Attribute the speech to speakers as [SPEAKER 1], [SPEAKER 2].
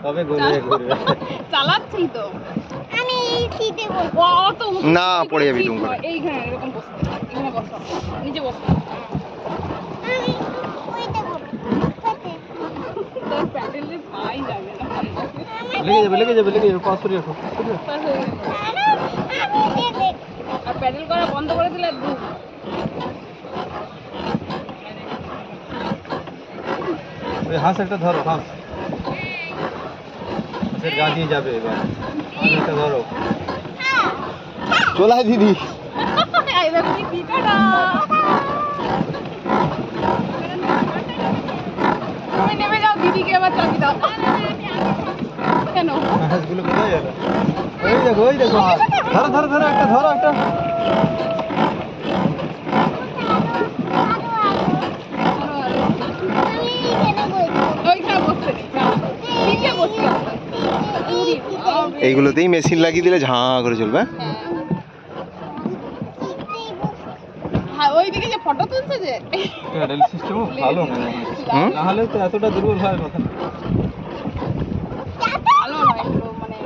[SPEAKER 1] তবে ঘুরে ঘুরবে।
[SPEAKER 2] চালাচ্ছি তো আমি এই সিটে বসবো। অত
[SPEAKER 3] না পড়ে যাবি তুমি করে।
[SPEAKER 2] এইখানে এরকম বসতে, এখানে বসো, নিচে বসো। আমি ওইটা করব। তোর প্যাডেলে পাই যাবে না।
[SPEAKER 1] লেগে যাবে পাস করে রাখো।
[SPEAKER 2] আর প্যাডেল করা বন্ধ করে দিলে ডুব।
[SPEAKER 1] ওই হাঁস একটা ধরো, হাঁস হাঁসের গা দিয়ে যাবে এবার। হাঁস একটা ধরো।
[SPEAKER 3] চলাই দিদি।
[SPEAKER 2] এই দেখো কি পিটাটা। তুমি নেমে যাও, দিদিকে আবার চাবি দাও। কেন?
[SPEAKER 1] হাঁসগুলো কোথায় গেল? ওই দেখো হাঁস। ধরো একটা ধরো একটা।
[SPEAKER 2] ওইখানে বসতে নেই, নিচে বসতে হবে।
[SPEAKER 3] এইগুলোতেই মেশিন লাগিয়ে দিলে ঝাঁ করে চলবে।
[SPEAKER 2] হ্যাঁ, ওইদিকে যে ফটো তুলছে যে
[SPEAKER 1] প্যাডেল সিস্টেমও ভালো না, না হলে তো এতটা দুর্বল হয় কথা।
[SPEAKER 2] ভালো নয়, মানে